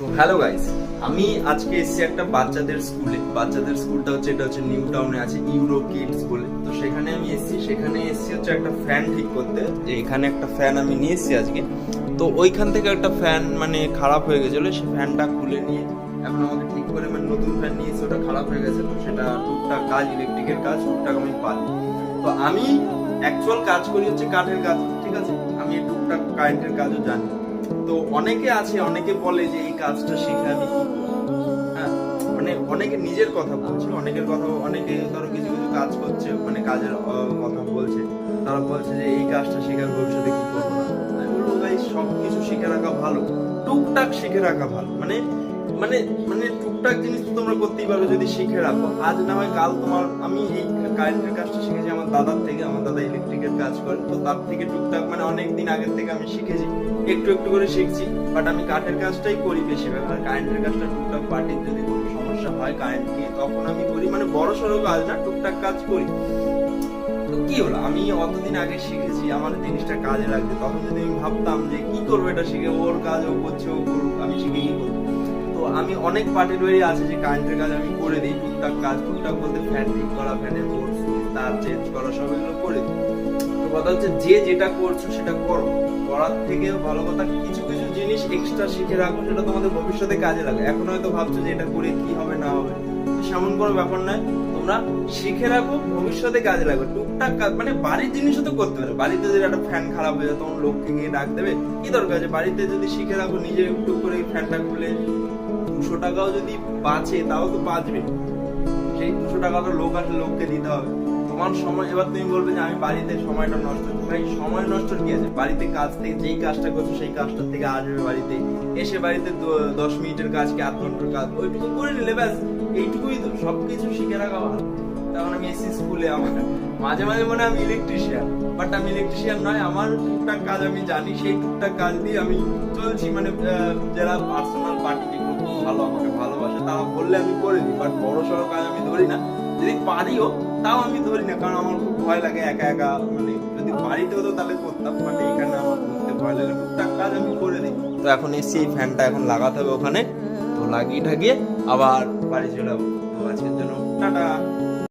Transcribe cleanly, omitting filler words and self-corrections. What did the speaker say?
তো hello guys, আমি আজকে এসেছি একটা বাচ্চাদের স্কুলটা হচ্ছে এটা হচ্ছে নিউ টাউনে আছে, ইউরো কিডস বলে। তো সেখানে আমি এসেছি হচ্ছে একটা ফ্যান ঠিক করতে। যে এখানে একটা ফ্যান আমি নিয়ে এসেছি আজকে। তো ওইখান থেকে একটা ফ্যান মানে খারাপ হয়ে গেছিল, সেই ফ্যানটা খুলে নিয়ে এখন আমাকে ঠিক করে মানে নতুন ফ্যান নিয়ে এসে ওটা খারাপ হয়ে গেছে। তো সেটা টুকটাক কাজ, ইলেকট্রিকের কাজ টুকটাক আমি পারি। তো আমি অ্যাকচুয়াল কাজ করি হচ্ছে কাঠের কাজ, ঠিক আছে। আমি টুকটাক কারেন্টের কাজও জানি। তো অনেকে বলে যে এই কাজটা শিখে আমি কি করবো। হ্যাঁ, মানে অনেকে নিজের কথা বলছে, অনেকে ধরো কিছু কিছু কাজ করছে, মানে কাজের কথা বলছে। তারা বলছে যে এই কাজটা শিখে আমি ভবিষ্যতে কি করবো না। আমি বলবো ভাই, সবকিছু শিখে রাখা ভালো, টুকটাক শিখে রাখা ভালো। মানে মানে মানে টুকটাক জিনিস তো তোমরা করতেই পারো যদি শিখে রাখো। আজ না হয় কাল তোমার, আমি এই কারেন্টের কাজটা শিখেছি আমার দাদার থেকে। আমার দাদা ইলেকট্রিকের কাজ করে, তো তার থেকে টুকটাক মানে অনেক দিন আগের থেকে আমি শিখেছি, একটু একটু করে শিখছি। বাট আমি কাঠের কাজটাই করি বেশিরভাগ। আর কারেন্টের কাজটা টুকটাক পার্টির যদি কোনো সমস্যা হয় কারেন্ট নিয়ে, তখন আমি করি। মানে বড় সড়ো কাজ না, টুকটাক কাজ করি। তো কি হলো, আমি অতদিন আগে শিখেছি, আমার জিনিসটা কাজে লাগবে। তখন যদি আমি ভাবতাম যে কি করবো এটা শিখে, ওর কাজ ও করছে, ও করুক, আমি শিখে কি করবো। তো আমি অনেক পার্টির ওয়ারি আছে যে কারেন্টের কাজ আমি করে দিই। টুকটাক কাজ, টুকটাক বলতে ফ্যান ঠিক করা, ফ্যানের বোর্ড তার চেঞ্জ করা, সব এগুলো করে দিই। তো কথা হচ্ছে যে যেটা করছো সেটা করো, করার থেকেও ভালো কথা কিছু কিছু জিনিস এক্সট্রা শিখে রাখো, সেটা তোমাদের ভবিষ্যতে কাজে লাগে। এখন হয়তো ভাবছো যে এটা করে কি হবে না হবে, সেমন কোনো ব্যাপার নয়। তোমরা শিখে রাখো, ভবিষ্যতে কাজে লাগবে। টুকটাক কাজ মানে বাড়ির জিনিসও তো করতে পারো। বাড়িতে যদি একটা ফ্যান খারাপ হয়ে যায়, তখন লোককে গিয়ে ডাক দেবে, কি দরকার আছে। বাড়িতে যদি শিখে রাখো, নিজে একটু করে ফ্যানটা খুলে 200 টাকাও যদি বাঁচে, তাও তো বাঁচবে। সেই 200 টাকাটা লোক আসলে লোককে দিতে হবে। তোমার সময়, এবার তুমি বলবে যে আমি বাড়িতে সময়টা নষ্ট করি। ভাই, সময় নষ্ট কি আছে? বাড়িতে কাজ থেকে যেই কাজটা করছো সেই কাজটার থেকে আসবে বাড়িতে এসে, বাড়িতে 10 মিনিটের কাজ কি 8 ঘন্টার কাজ, ওইটুকু করে নিলে ব্যাস। এইটুকুই তো, সবকিছু শিখে রাখা ভালো। তখন আমি এসি স্কুলে, আমার মাঝে মাঝে মনে হয় আমি ইলেকট্রিশিয়ান, বাট আমি ইলেকট্রিশিয়ান নয়। আমার টুকটাক কাজ আমি জানি, সেই টুকটাক কাজ দিয়ে আমি চলছি। মানে যারা পার্সোনাল পার্টি যেগুলো খুব ভালো, আমাকে ভালোবাসে, তারা বললে আমি করে দিই। বাট বড় সড়ো কাজ আমি ধরি না। যদি পারিও তাও আমি ধরি না, কারণ আমার খুব ভয় লাগে একা একা। মানে যদি বাড়িতে হতো তাহলে করতাম, বাট এইখানে আমার করতে ভয় লাগে। টুকটাক কাজ আমি করে দিই। তো এখন এসি, এই ফ্যানটা এখন লাগাতে হবে ওখানে। তো লাগিয়ে ঠাকিয়ে আবার বাড়ি চলে যাবো। তো আজকের জন্য টাটা।